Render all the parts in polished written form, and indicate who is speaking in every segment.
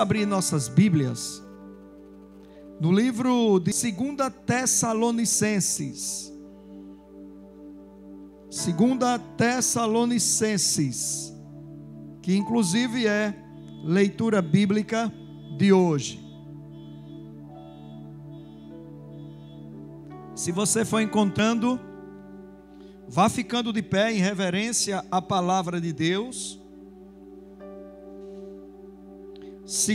Speaker 1: Abrir nossas Bíblias no livro de 2 Tessalonicenses. 2 Tessalonicenses, que inclusive é leitura bíblica de hoje. Se você for encontrando, vá ficando de pé em reverência à palavra de Deus. 2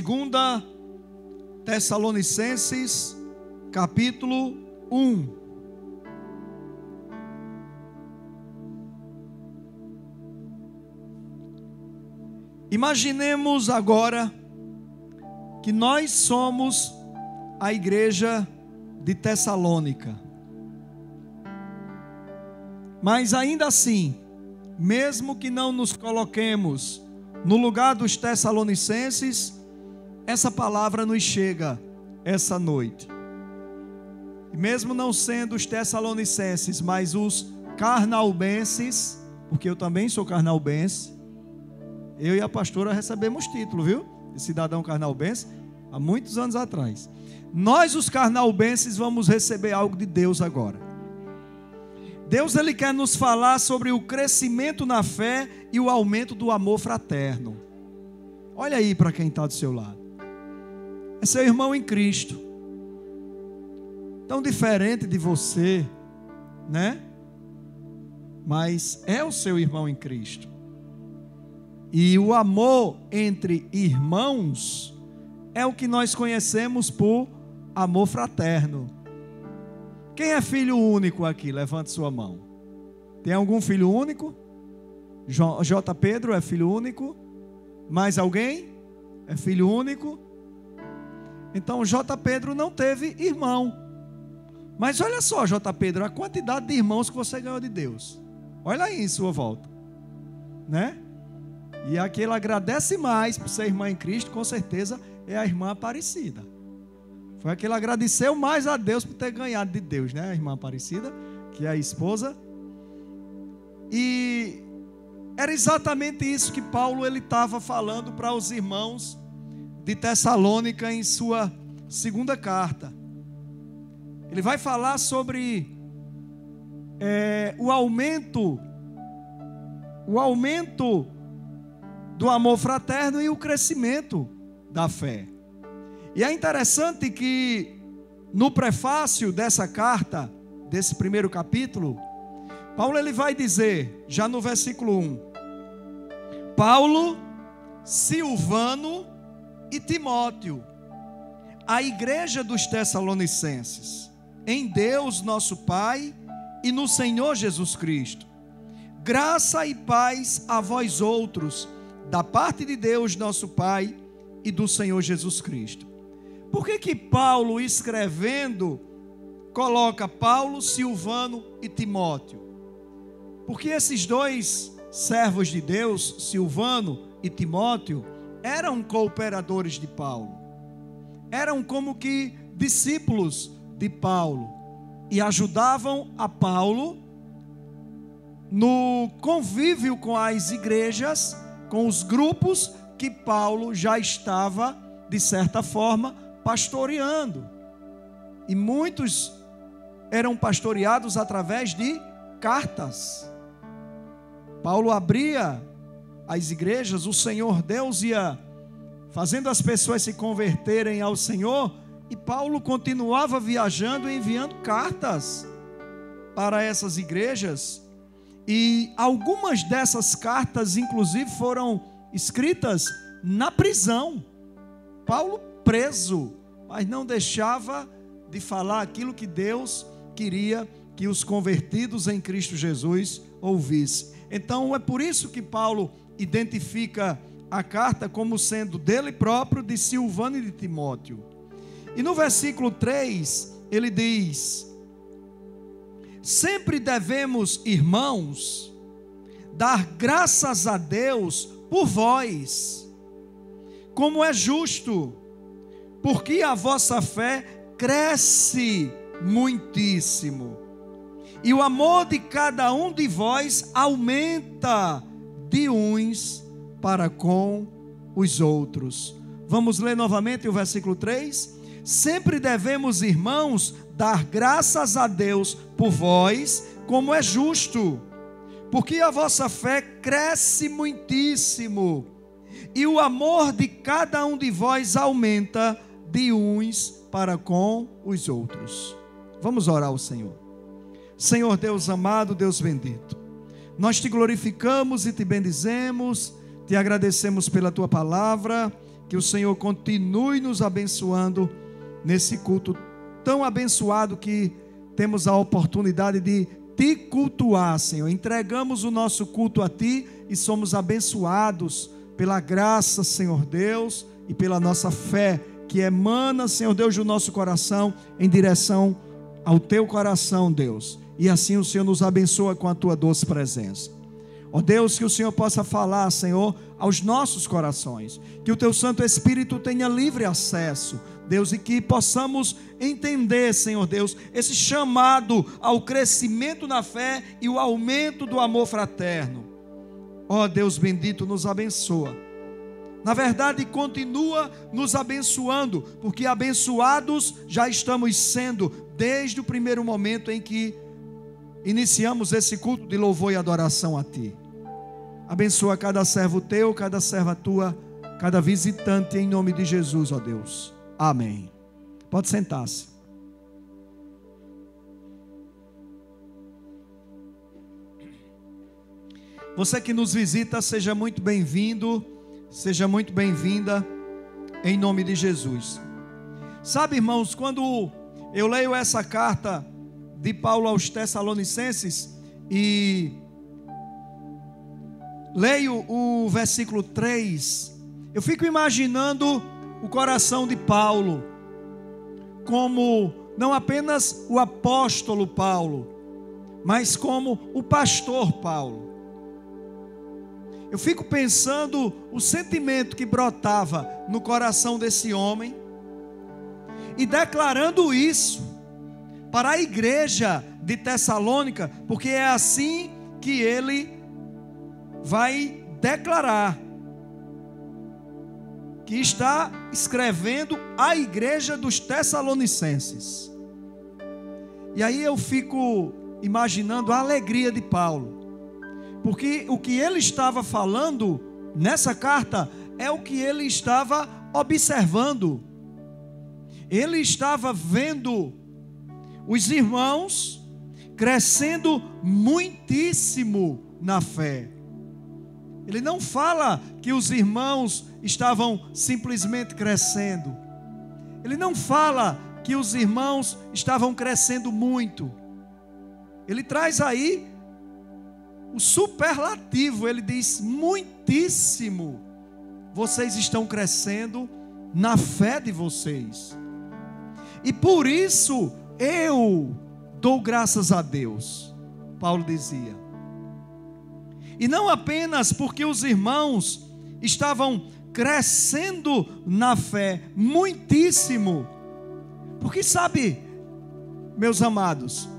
Speaker 1: Tessalonicenses, capítulo 1. Imaginemos agora que nós somos a igreja de Tessalônica. Mas ainda assim, mesmo que não nos coloquemos no lugar dos tessalonicenses, essa palavra nos chega essa noite. E mesmo não sendo os tessalonicenses, mas os carnaubenses, porque eu também sou carnaubense, eu e a pastora recebemos título, viu? De cidadão carnaubense, há muitos anos atrás. Nós, os carnaubenses, vamos receber algo de Deus agora. Deus, Ele quer nos falar sobre o crescimento na fé e o aumento do amor fraterno. Olha aí para quem está do seu lado. É seu irmão em Cristo. Tão diferente de você, né? Mas é o seu irmão em Cristo. E o amor entre irmãos é o que nós conhecemos por amor fraterno. Quem é filho único aqui? Levante sua mão. Tem algum filho único? J. Pedro é filho único? Mais alguém? É filho único? Então J. Pedro não teve irmão. Mas olha só, J. Pedro, a quantidade de irmãos que você ganhou de Deus. Olha aí em sua volta, né? E aqui ele agradece mais por ser irmã em Cristo, com certeza é a irmã Aparecida. Foi aquele que agradeceu mais a Deus por ter ganhado de Deus, né? A irmã Aparecida, que é a esposa. E era exatamente isso que Paulo ele estava falando para os irmãos de Tessalônica em sua segunda carta. Ele vai falar sobre o aumento do amor fraterno e o crescimento da fé. E é interessante que no prefácio dessa carta, desse primeiro capítulo, Paulo ele vai dizer, já no versículo 1, Paulo, Silvano e Timóteo, a igreja dos Tessalonicenses, em Deus nosso Pai e no Senhor Jesus Cristo, graça e paz a vós outros, da parte de Deus nosso Pai e do Senhor Jesus Cristo. Por que Paulo, escrevendo, coloca Paulo, Silvano e Timóteo? Porque esses dois servos de Deus, Silvano e Timóteo, eram cooperadores de Paulo. Eram como que discípulos de Paulo. E ajudavam a Paulo no convívio com as igrejas, com os grupos que Paulo já estava, de certa forma, pastoreando. E muitos eram pastoreados através de cartas. Paulo abria as igrejas, o Senhor Deus ia fazendo as pessoas se converterem ao Senhor, e Paulo continuava viajando e enviando cartas para essas igrejas. E algumas dessas cartas, inclusive, foram escritas na prisão. Paulo preso, mas não deixava de falar aquilo que Deus queria que os convertidos em Cristo Jesus ouvissem. Então é por isso que Paulo identifica a carta como sendo dele próprio, de Silvano e de Timóteo. E no versículo 3 ele diz: sempre devemos, irmãos, dar graças a Deus por vós, como é justo, porque a vossa fé cresce muitíssimo, e o amor de cada um de vós aumenta de uns para com os outros, Vamos ler novamente o versículo 3. Sempre devemos, irmãos, dar graças a Deus por vós, como é justo, porque a vossa fé cresce muitíssimo, e o amor de cada um de vós aumenta de uns para com os outros. Vamos orar ao Senhor. Senhor Deus amado, Deus bendito, nós te glorificamos e te bendizemos, te agradecemos pela tua palavra, que o Senhor continue nos abençoando nesse culto tão abençoado que temos a oportunidade de te cultuar, Senhor. Entregamos o nosso culto a ti e somos abençoados pela graça, Senhor Deus, e pela nossa fé que emana, Senhor Deus, do nosso coração em direção ao teu coração, Deus. E assim o Senhor nos abençoa com a tua doce presença. Ó Deus, que o Senhor possa falar, Senhor, aos nossos corações, que o teu Santo Espírito tenha livre acesso, Deus, e que possamos entender, Senhor Deus, esse chamado ao crescimento na fé e o aumento do amor fraterno. Ó Deus bendito, nos abençoa. Na verdade, continua nos abençoando, porque abençoados já estamos sendo desde o primeiro momento em que iniciamos esse culto de louvor e adoração a ti. Abençoa cada servo teu, cada serva tua, cada visitante, em nome de Jesus, ó Deus. Amém. Pode sentar-se. Você que nos visita, seja muito bem-vindo, seja muito bem-vinda, em nome de Jesus. Sabe, irmãos, quando eu leio essa carta de Paulo aos Tessalonicenses e leio o versículo 3, eu fico imaginando o coração de Paulo como não apenas o apóstolo Paulo, mas como o pastor Paulo. Eu fico pensando o sentimento que brotava no coração desse homem e declarando isso para a igreja de Tessalônica, porque é assim que ele vai declarar que está escrevendo à igreja dos Tessalonicenses. E aí eu fico imaginando a alegria de Paulo, porque o que ele estava falando nessa carta é o que ele estava observando. Ele estava vendo os irmãos crescendo muitíssimo na fé. Ele não fala que os irmãos estavam simplesmente crescendo. Ele não fala que os irmãos estavam crescendo muito. Ele traz aí o superlativo, ele diz muitíssimo. Vocês estão crescendo na fé de vocês. E por isso eu dou graças a Deus, Paulo dizia. E não apenas porque os irmãos estavam crescendo na fé muitíssimo. Porque sabe, meus amados,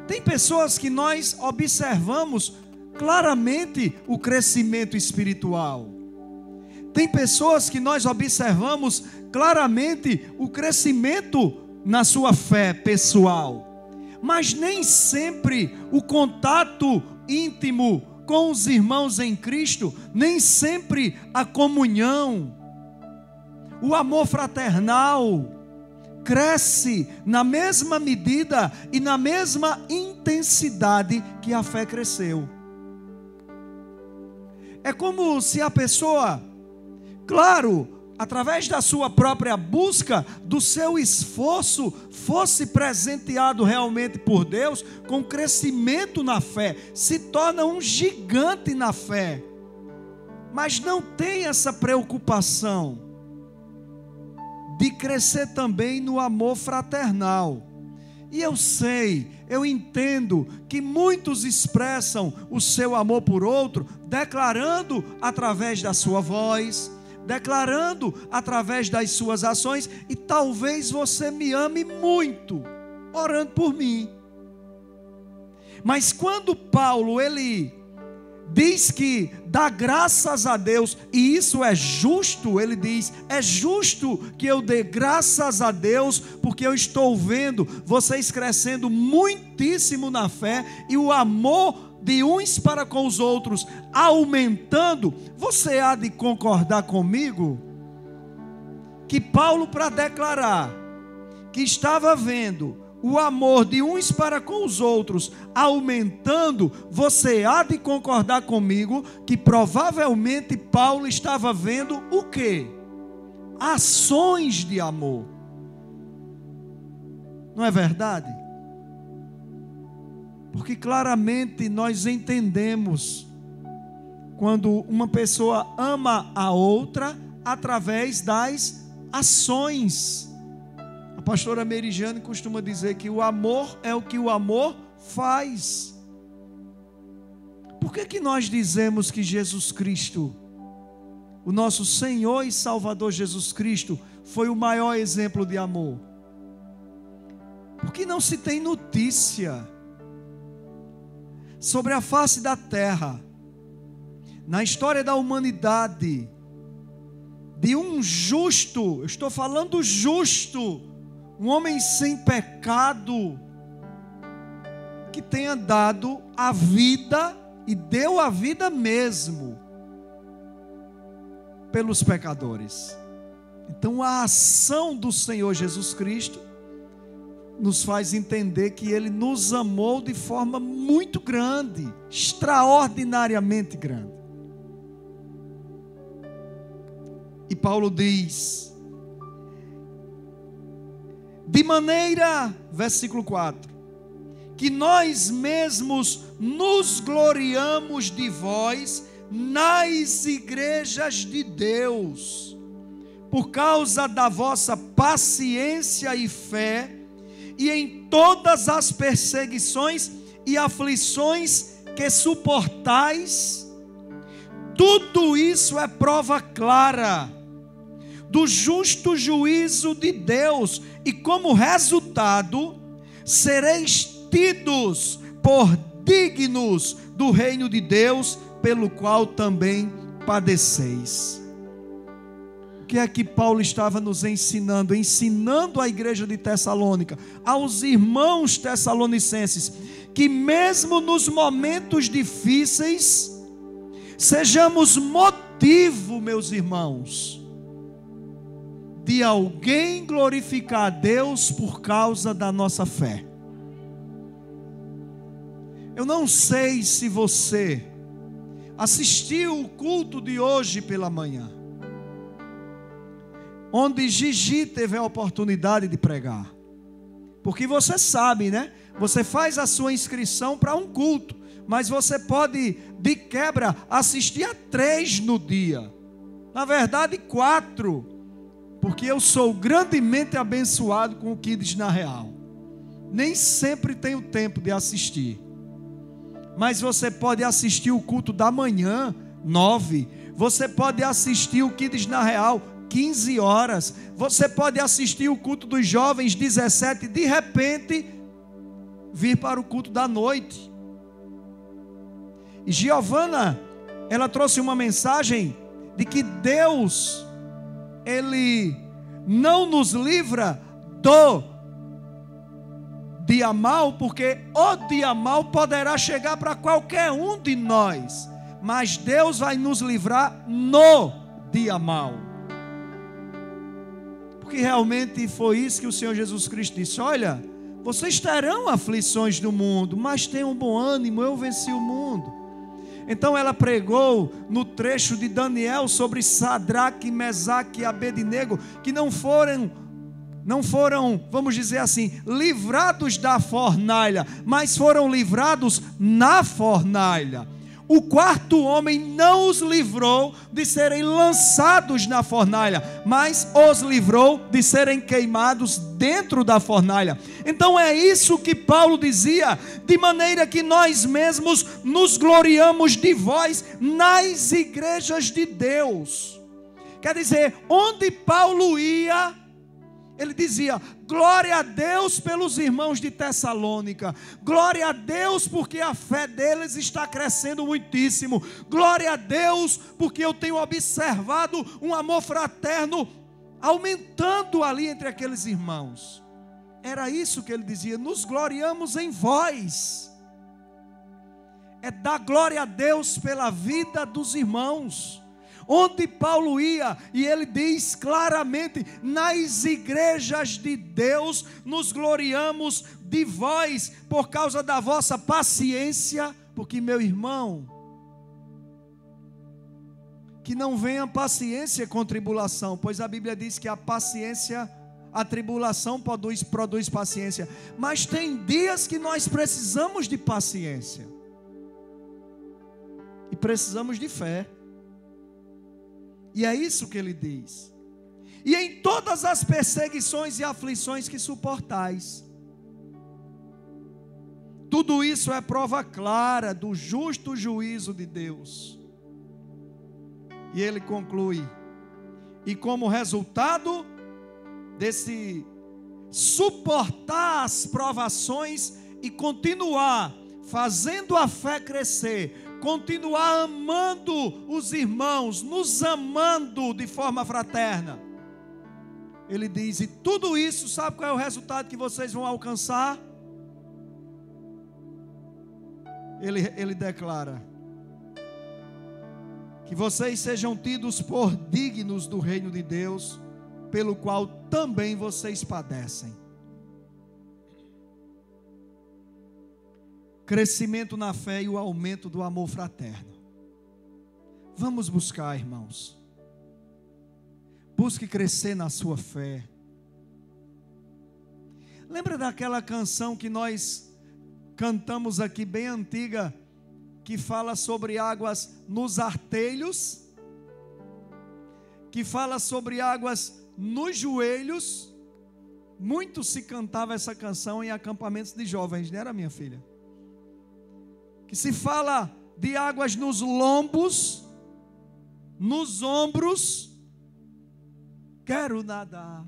Speaker 1: tem pessoas que nós observamos claramente o crescimento espiritual. Tem pessoas que nós observamos claramente o crescimento na sua fé pessoal. Mas nem sempre o contato íntimo com os irmãos em Cristo, nem sempre a comunhão, o amor fraternal cresce na mesma medida e na mesma intensidade que a fé cresceu. É como se a pessoa, claro, através da sua própria busca, do seu esforço, fosse presenteado realmente por Deus com crescimento na fé, se torna um gigante na fé, mas não tem essa preocupação de crescer também no amor fraternal. E eu sei, eu entendo que muitos expressam o seu amor por outro, declarando através da sua voz, declarando através das suas ações, e talvez você me ame muito, orando por mim. Mas quando Paulo, ele diz que dá graças a Deus, e isso é justo. Ele diz: é justo que eu dê graças a Deus, porque eu estou vendo vocês crescendo muitíssimo na fé, e o amor de uns para com os outros aumentando. Você há de concordar comigo que Paulo, para declarar que estava vendo o amor de uns para com os outros aumentando, você há de concordar comigo que provavelmente Paulo estava vendo o quê? Ações de amor. Não é verdade? Porque claramente nós entendemos quando uma pessoa ama a outra através das ações. A pastora Merijane costuma dizer que o amor é o que o amor faz. Por que nós dizemos que Jesus Cristo, o nosso Senhor e Salvador Jesus Cristo, foi o maior exemplo de amor? Porque não se tem notícia sobre a face da terra, na história da humanidade, de um justo, eu estou falando justo, um homem sem pecado, que tenha dado a vida, e deu a vida mesmo, pelos pecadores. Então a ação do Senhor Jesus Cristo nos faz entender que Ele nos amou de forma muito grande, extraordinariamente grande. E Paulo diz, de maneira, versículo 4, que nós mesmos nos gloriamos de vós nas igrejas de Deus, por causa da vossa paciência e fé, e em todas as perseguições e aflições que suportais. Tudo isso é prova clara do justo juízo de Deus, e como resultado, sereis tidos por dignos do reino de Deus, pelo qual também padeceis. O que é que Paulo estava nos ensinando? Ensinando à igreja de Tessalônica, aos irmãos tessalonicenses, que mesmo nos momentos difíceis, sejamos motivo, meus irmãos, de alguém glorificar a Deus por causa da nossa fé. Eu não sei se você assistiu o culto de hoje pela manhã, onde Gigi teve a oportunidade de pregar. Porque você sabe, né? Você faz a sua inscrição para um culto, mas você pode, de quebra, assistir a 3 no dia. Na verdade, 4. Porque eu sou grandemente abençoado com o Kids na Real. Nem sempre tenho tempo de assistir. Mas você pode assistir o culto da manhã, 9. Você pode assistir o Kids na Real, 15 horas. Você pode assistir o culto dos jovens, 17. De repente, vir para o culto da noite. E Giovana, ela trouxe uma mensagem de que Deus, Ele não nos livra do dia mal, porque o dia mal poderá chegar para qualquer um de nós, mas Deus vai nos livrar no dia mal. Porque realmente foi isso que o Senhor Jesus Cristo disse: olha, vocês terão aflições no mundo, mas tenham bom ânimo, eu venci o mundo. Então ela pregou no trecho de Daniel sobre Sadraque, Mesaque e Abednego, que não foram, vamos dizer assim, livrados da fornalha, mas foram livrados na fornalha. O quarto homem não os livrou de serem lançados na fornalha, mas os livrou de serem queimados dentro da fornalha. Então é isso que Paulo dizia, de maneira que nós mesmos nos gloriamos de vós nas igrejas de Deus. Quer dizer, onde Paulo ia, Ele dizia: glória a Deus pelos irmãos de Tessalônica, glória a Deus porque a fé deles está crescendo muitíssimo, glória a Deus porque eu tenho observado um amor fraterno aumentando ali entre aqueles irmãos. Era isso que ele dizia: nos gloriamos em vós. É dar glória a Deus pela vida dos irmãos. Onde Paulo ia, e ele diz claramente: nas igrejas de Deus nos gloriamos de vós, por causa da vossa paciência. Porque, meu irmão, que não venha paciência com tribulação, pois a Bíblia diz que a paciência, a tribulação produz paciência. Mas tem dias que nós precisamos de paciência, e precisamos de fé. E é isso que ele diz: e em todas as perseguições e aflições que suportais. Tudo isso é prova clara do justo juízo de Deus. E ele conclui: e como resultado desse suportar as provações e continuar fazendo a fé crescer, continuar amando os irmãos, nos amando de forma fraterna, ele diz: e tudo isso, sabe qual é o resultado que vocês vão alcançar? Ele declara: que vocês sejam tidos por dignos do reino de Deus, pelo qual também vocês padecem. Crescimento na fé e o aumento do amor fraterno. Vamos buscar, irmãos. Busque crescer na sua fé. Lembra daquela canção que nós cantamos aqui, bem antiga, que fala sobre águas nos artelhos, que fala sobre águas nos joelhos? Muito se cantava essa canção em acampamentos de jovens, não era, minha filha? Que se fala de águas nos lombos, nos ombros. Quero nadar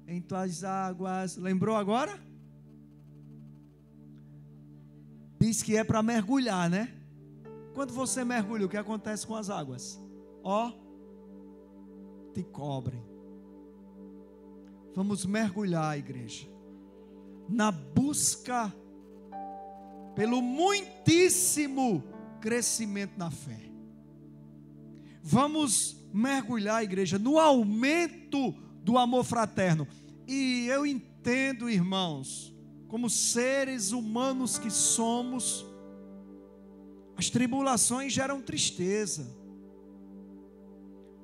Speaker 1: em tuas águas. Lembrou agora? Diz que é para mergulhar, né? Quando você mergulha, o que acontece com as águas? Te cobrem. Vamos mergulhar, igreja, na busca pelo muitíssimo crescimento na fé. Vamos mergulhar, igreja, no aumento do amor fraterno. E eu entendo, irmãos, como seres humanos que somos, as tribulações geram tristeza.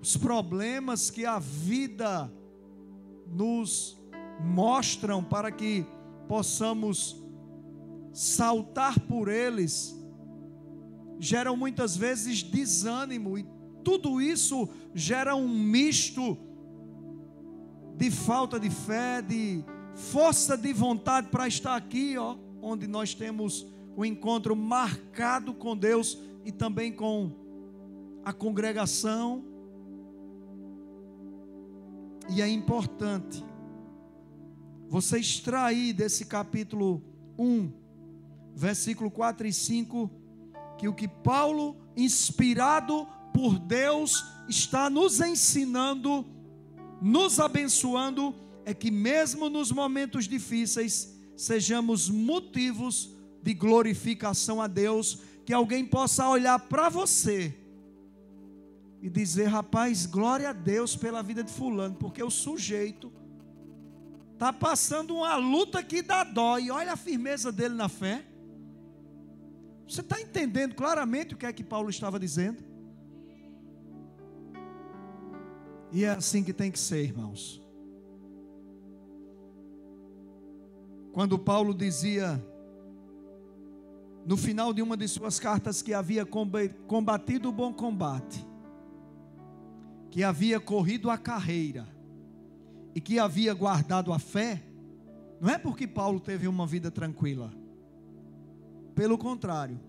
Speaker 1: Os problemas que a vida nos mostram para que possamos saltar por eles, geram muitas vezes desânimo, e tudo isso gera um misto de falta de fé, de força de vontade para estar aqui, onde nós temos o encontro marcado com Deus e também com a congregação. E é importante você extrair desse capítulo 1, versículo 4 e 5, que o que Paulo, inspirado por Deus, está nos ensinando, nos abençoando, é que mesmo nos momentos difíceis, sejamos motivos de glorificação a Deus, que alguém possa olhar para você e dizer: rapaz, glória a Deus pela vida de fulano, porque o sujeito está passando uma luta que dá dó, e olha a firmeza dele na fé. Você está entendendo claramente o que é que Paulo estava dizendo? E é assim que tem que ser, irmãos. Quando Paulo dizia, no final de uma de suas cartas, que havia combatido o bom combate, que havia corrido a carreira e que havia guardado a fé, não é porque Paulo teve uma vida tranquila. Pelo contrário.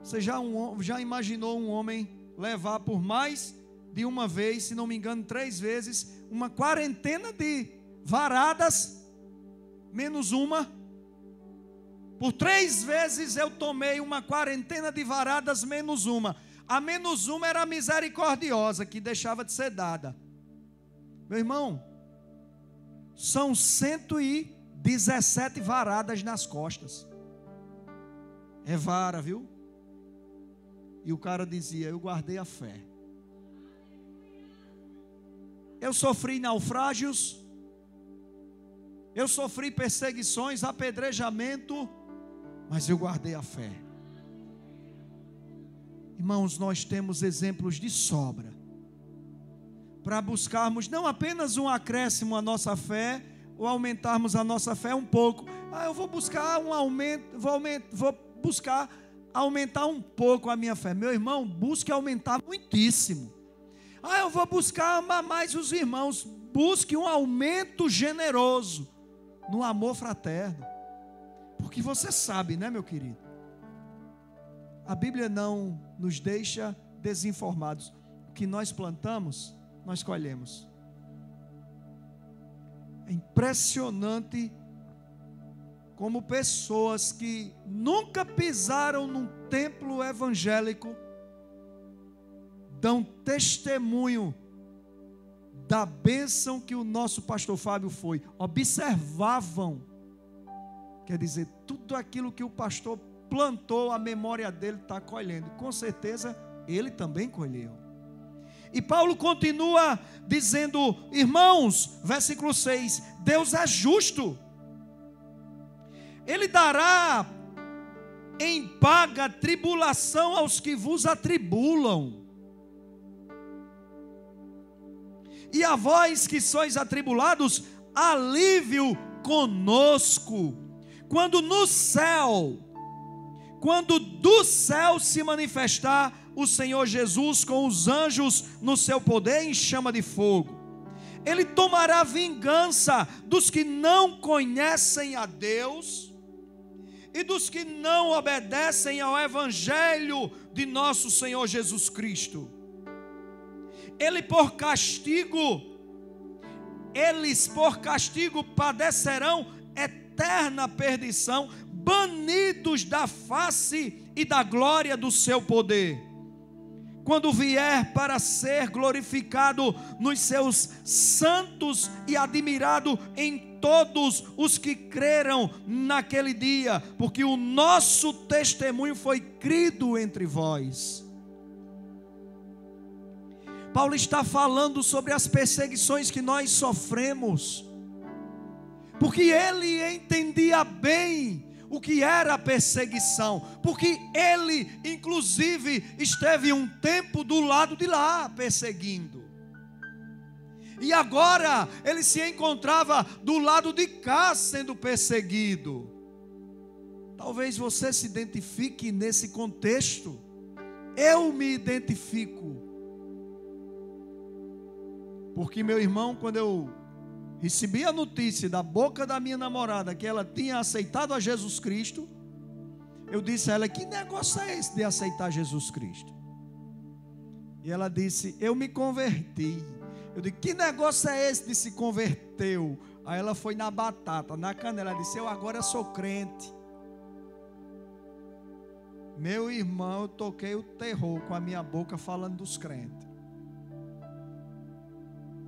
Speaker 1: Você já imaginou um homem levar por mais de uma vez, se não me engano, 3 vezes, uma quarentena de varadas, menos uma. Por 3 vezes eu tomei uma quarentena de varadas, menos uma. A menos uma era a misericordiosa, que deixava de ser dada. Meu irmão, são 117 varadas nas costas. É vara, viu? E o cara dizia: eu guardei a fé. Eu sofri naufrágios, eu sofri perseguições, apedrejamento, mas eu guardei a fé. Irmãos, nós temos exemplos de sobra para buscarmos não apenas um acréscimo à nossa fé, ou aumentarmos a nossa fé um pouco. Eu vou buscar um aumento, vou buscar aumentar um pouco a minha fé. Meu irmão, busque aumentar muitíssimo. Eu vou buscar amar mais os irmãos. Busque um aumento generoso no amor fraterno. Porque você sabe, né, meu querido? A Bíblia não nos deixa desinformados. O que nós plantamos, nós colhemos. É impressionante como pessoas que nunca pisaram num templo evangélico dão testemunho da bênção que o nosso pastor Fábio foi. Observavam, quer dizer, tudo aquilo que o pastor plantou, a memória dele está colhendo. Com certeza ele também colheu. E Paulo continua dizendo: irmãos, versículo 6, Deus é justo. Ele dará em paga tribulação aos que vos atribulam. E a vós que sois atribulados, alívio conosco. Quando do céu se manifestar o Senhor Jesus com os anjos no seu poder em chama de fogo, Ele tomará vingança dos que não conhecem a Deus e dos que não obedecem ao Evangelho de nosso Senhor Jesus Cristo. Eles por castigo padecerão eterna perdição, banidos da face e da glória do seu poder, quando vier para ser glorificado nos seus santos e admirado em todos os que creram naquele dia, porque o nosso testemunho foi crido entre vós. Paulo está falando sobre as perseguições que nós sofremos, porque ele entendia bem o que era a perseguição, porque ele inclusive esteve um tempo do lado de lá perseguindo, e agora ele se encontrava do lado de cá sendo perseguido. Talvez você se identifique nesse contexto. Eu me identifico, porque, meu irmão, quando eu recebi a notícia da boca da minha namorada que ela tinha aceitado a Jesus Cristo, eu disse a ela: que negócio é esse de aceitar Jesus Cristo? E ela disse: eu me converti. Eu disse: que negócio é esse de se converteu? Aí ela foi na batata, na canela, ela disse: eu agora sou crente. Meu irmão, eu toquei o terror com a minha boca falando dos crentes.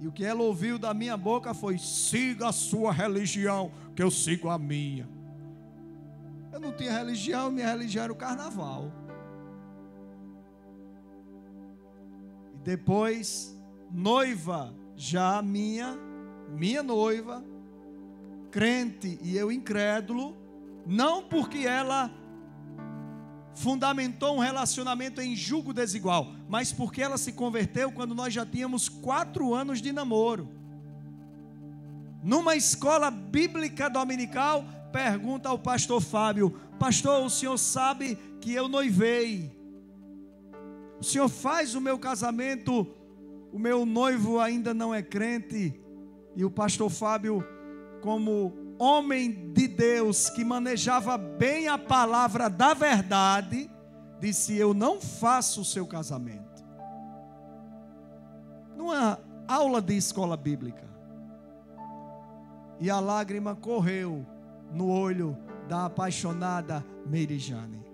Speaker 1: E o que ela ouviu da minha boca foi: siga a sua religião, que eu sigo a minha. Eu não tinha religião, minha religião era o carnaval. E depois, noiva, já minha noiva, crente e eu incrédulo, não porque ela fundamentou um relacionamento em julgo desigual, mas porque ela se converteu quando nós já tínhamos 4 anos de namoro. Numa escola bíblica dominical, pergunta ao pastor Fábio: pastor, o senhor sabe que eu noivei? O senhor faz o meu casamento, o meu noivo ainda não é crente? E o pastor Fábio, como homem de Deus que manejava bem a palavra da verdade, disse: eu não faço o seu casamento. numa aula de escola bíblica. E a lágrima correu no olho da apaixonada Meirijane.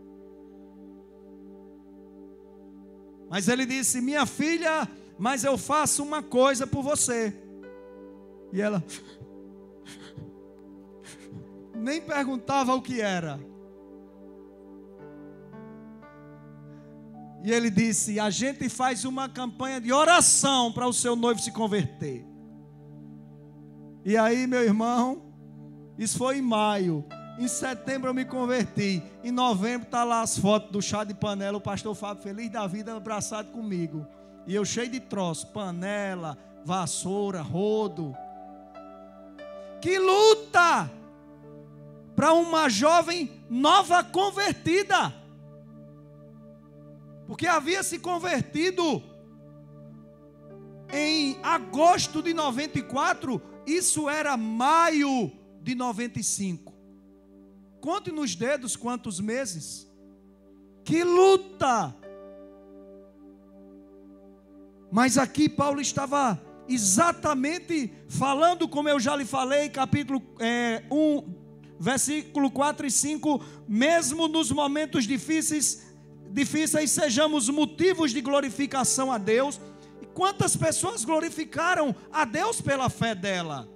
Speaker 1: Mas ele disse: minha filha, mas eu faço uma coisa por você. E ela nem perguntava o que era. E ele disse: a gente faz uma campanha de oração para o seu noivo se converter. E aí, meu irmão, isso foi em maio. Em setembro eu me converti. Em novembro está lá as fotos do chá de panela. O pastor Fábio feliz da vida abraçado comigo. E eu cheio de troço, panela, vassoura, rodo. Que luta para uma jovem nova convertida. Porque havia se convertido em agosto de 94. Isso era maio de 95. Conte nos dedos quantos meses. Que luta! Mas aqui Paulo estava exatamente falando, como eu já lhe falei, capítulo 1, versículo 4 e 5. Mesmo nos momentos difíceis, sejamos motivos de glorificação a Deus. E quantas pessoas glorificaram a Deus pela fé dela?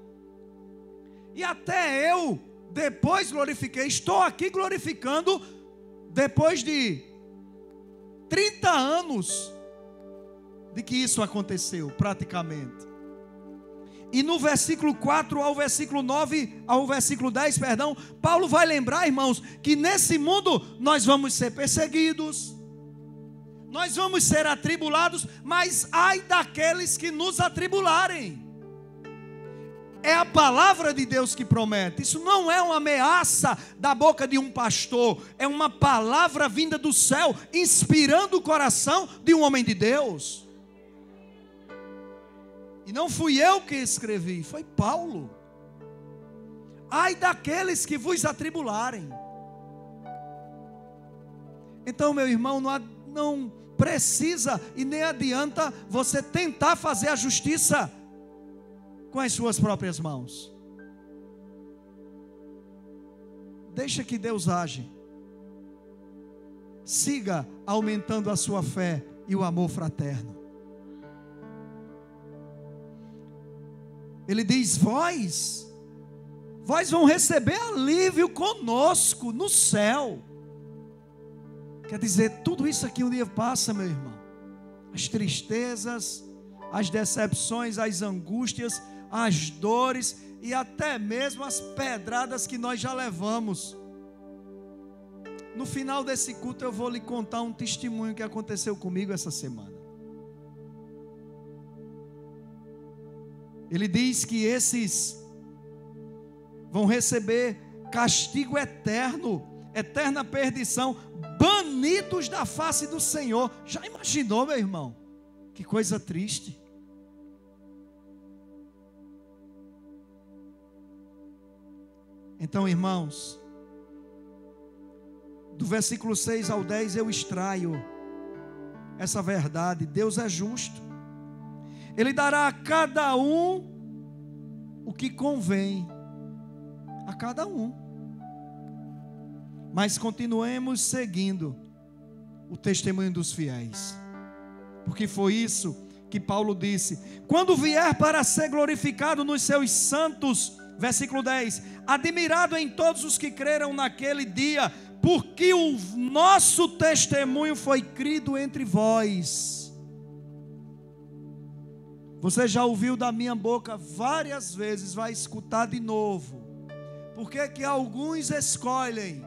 Speaker 1: E até eu depois glorifiquei. Estou aqui glorificando depois de 30 anos de que isso aconteceu, praticamente. E no versículo 4 ao versículo 9, ao versículo 10, perdão, Paulo vai lembrar, irmãos, que nesse mundo nós vamos ser perseguidos, nós vamos ser atribulados, mas ai daqueles que nos atribularem. É a palavra de Deus que promete. Isso não é uma ameaça da boca de um pastor. É uma palavra vinda do céu, inspirando o coração de um homem de Deus. E não fui eu que escrevi, foi Paulo. Ai daqueles que vos atribularem. Então, meu irmão, não precisa e nem adianta você tentar fazer a justiça com as suas próprias mãos. Deixa que Deus age. Siga aumentando a sua fé e o amor fraterno. Ele diz: vós vão receber alívio conosco no céu. Quer dizer, tudo isso aqui um dia passa, meu irmão. As tristezas, as decepções, as angústias, as dores e até mesmo as pedradas que nós já levamos. No final desse culto eu vou lhe contar um testemunho que aconteceu comigo essa semana. Ele diz que esses vão receber castigo eterno, eterna perdição, banidos da face do Senhor. Já imaginou, meu irmão? Que coisa triste. Então, irmãos, do versículo 6 ao 10 eu extraio essa verdade. Deus é justo. Ele dará a cada um o que convém. A cada um. Mas continuemos seguindo o testemunho dos fiéis. Porque foi isso que Paulo disse: quando vier para ser glorificado nos seus santos, versículo 10, admirado em todos os que creram naquele dia, porque o nosso testemunho foi crido entre vós. Você já ouviu da minha boca várias vezes, vai escutar de novo. Por que que alguns escolhem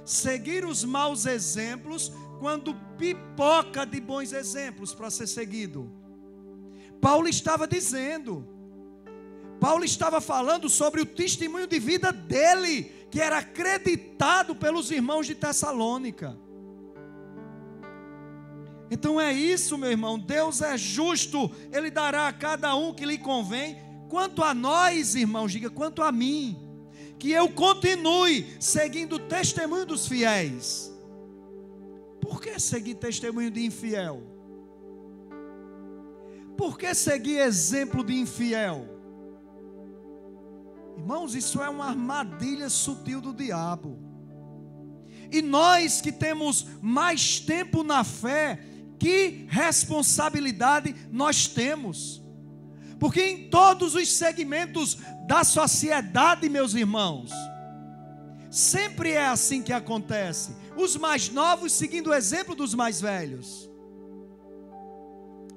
Speaker 1: seguir os maus exemplos quando pipoca de bons exemplos para ser seguido? Paulo estava dizendo, Paulo estava falando sobre o testemunho de vida dele, que era acreditado pelos irmãos de Tessalônica. Então é isso, meu irmão, Deus é justo, Ele dará a cada um que lhe convém. Quanto a nós, irmãos, diga, quanto a mim, que eu continue seguindo o testemunho dos fiéis. Por que seguir testemunho de infiel? Por que seguir exemplo de infiel? Irmãos, isso é uma armadilha sutil do diabo. E nós que temos mais tempo na fé, que responsabilidade nós temos? Porque em todos os segmentos da sociedade, meus irmãos, sempre é assim que acontece. Os mais novos seguindo o exemplo dos mais velhos.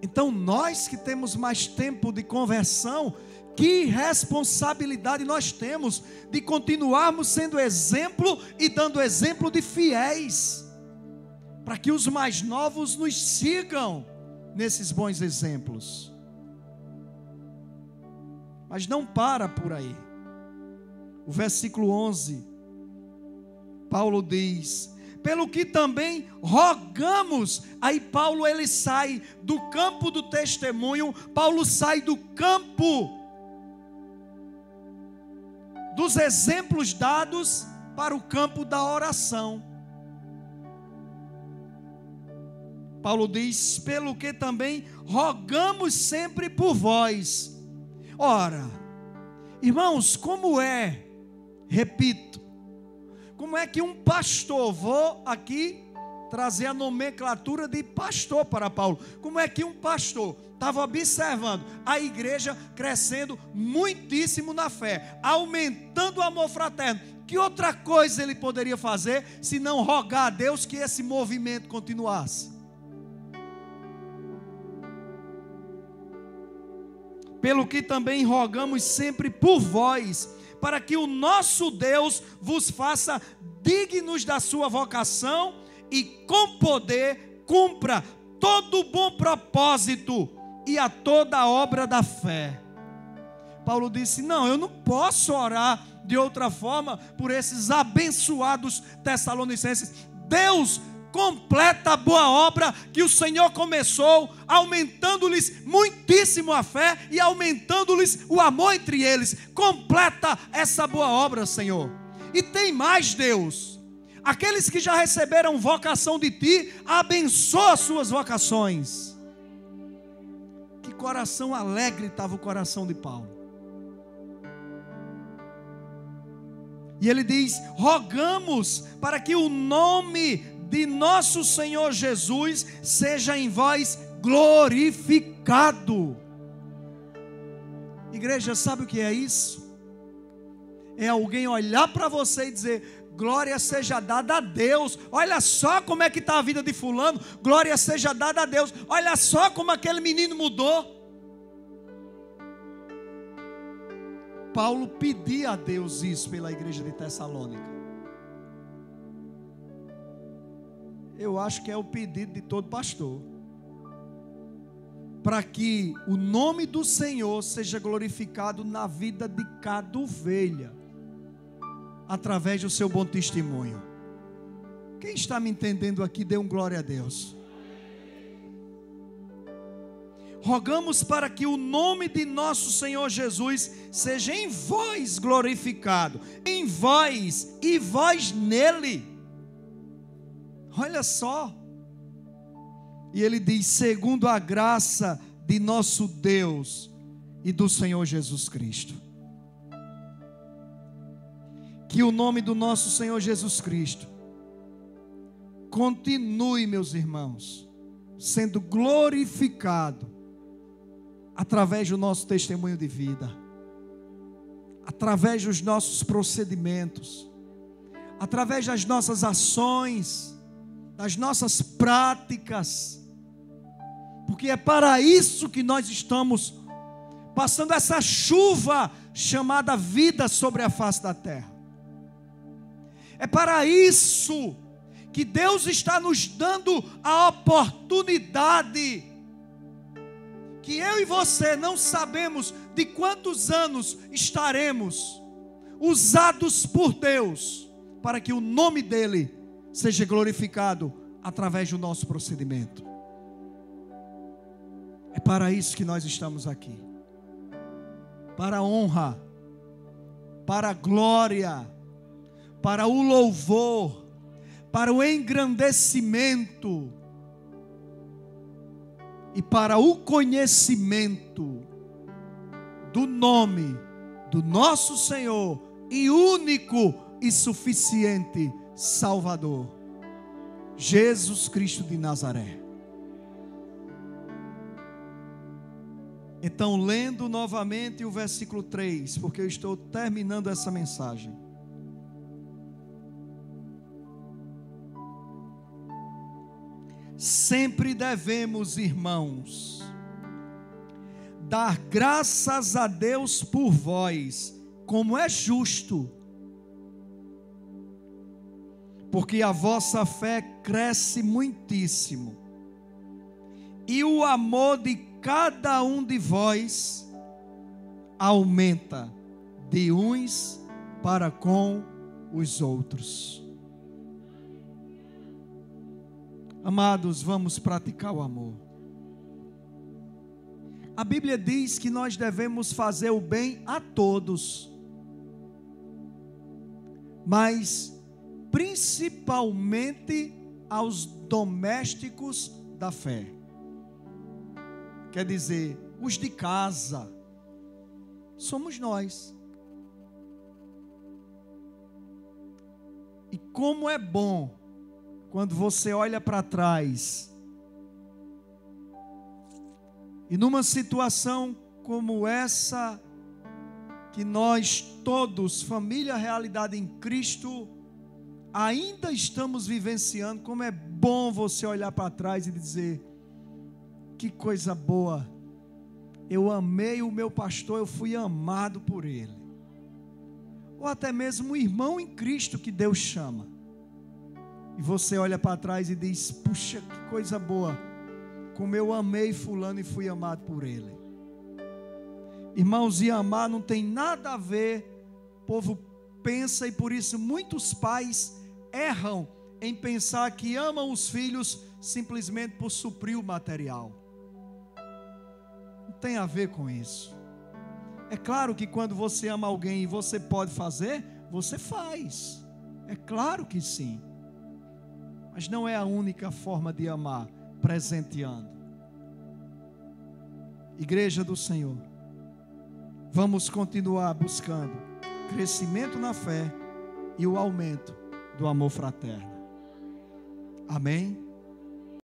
Speaker 1: Então nós que temos mais tempo de conversão, que responsabilidade nós temos de continuarmos sendo exemplo e dando exemplo de fiéis, para que os mais novos nos sigam nesses bons exemplos. Mas não para por aí. O versículo 11, Paulo diz: pelo que também rogamos. Aí Paulo ele sai do campo do testemunho, Paulo sai do campo dos exemplos dados para o campo da oração. Paulo diz: pelo que também rogamos sempre por vós. Ora, irmãos, como é, repito, como é que um pastor, vou aqui trazer a nomenclatura de pastor para Paulo, como é que um pastor estava observando a igreja crescendo muitíssimo na fé, aumentando o amor fraterno, que outra coisa ele poderia fazer, se não rogar a Deus que esse movimento continuasse? Pelo que também rogamos sempre por vós, para que o nosso Deus vos faça dignos da sua vocação e com poder cumpra todo o bom propósito e a toda a obra da fé. Paulo disse: não, eu não posso orar de outra forma por esses abençoados Tessalonicenses. Deus completa a boa obra que o Senhor começou, aumentando-lhes muitíssimo a fé e aumentando-lhes o amor entre eles. Completa essa boa obra, Senhor. E tem mais, Deus. Aqueles que já receberam vocação de Ti, abençoa as suas vocações. Que coração alegre estava o coração de Paulo. E ele diz: rogamos para que o nome de nosso Senhor Jesus seja em vós glorificado. Igreja, sabe o que é isso? É alguém olhar para você e dizer: glória seja dada a Deus. Olha só como é que está a vida de fulano. Glória seja dada a Deus. Olha só como aquele menino mudou. Paulo pedia a Deus isso pela igreja de Tessalônica. Eu acho que é o pedido de todo pastor, para que o nome do Senhor seja glorificado na vida de cada ovelha, através do seu bom testemunho. Quem está me entendendo aqui, dê um glória a Deus. Rogamos para que o nome de nosso Senhor Jesus seja em vós glorificado, em vós e vós nele. Olha só. E ele diz: segundo a graça de nosso Deus e do Senhor Jesus Cristo. Que o nome do nosso Senhor Jesus Cristo continue, meus irmãos, sendo glorificado através do nosso testemunho de vida, através dos nossos procedimentos, através das nossas ações, das nossas práticas, porque é para isso que nós estamos passando essa chuva chamada vida sobre a face da terra. É para isso que Deus está nos dando a oportunidade, que eu e você não sabemos de quantos anos estaremos usados por Deus, para que o nome dele seja glorificado através do nosso procedimento. É para isso que nós estamos aqui, para a honra, para a glória, para o louvor, para o engrandecimento e para o conhecimento do nome do nosso Senhor e único e suficiente Salvador, Jesus Cristo de Nazaré. Então, lendo novamente o versículo 3, porque eu estou terminando essa mensagem. Sempre devemos, irmãos, dar graças a Deus por vós, como é justo, porque a vossa fé cresce muitíssimo, e o amor de cada um de vós aumenta de uns para com os outros. Amados, vamos praticar o amor. A Bíblia diz que nós devemos fazer o bem a todos, mas principalmente aos domésticos da fé. Quer dizer, os de casa, somos nós. E como é bom quando você olha para trás e numa situação como essa, que nós todos, família Realidade em Cristo, ainda estamos vivenciando, como é bom você olhar para trás e dizer: que coisa boa, eu amei o meu pastor, eu fui amado por ele. Ou até mesmo um irmão em Cristo que Deus chama, e você olha para trás e diz: puxa, que coisa boa, como eu amei fulano e fui amado por ele. Irmãos, e amar não tem nada a ver, o povo pensa, e por isso muitos pais erram em pensar que amam os filhos simplesmente por suprir o material. Não tem a ver com isso. É claro que quando você ama alguém e você pode fazer, você faz. É claro que sim. Mas não é a única forma de amar, presenteando. Igreja do Senhor, vamos continuar buscando crescimento na fé e o aumento do amor fraterno. Amém?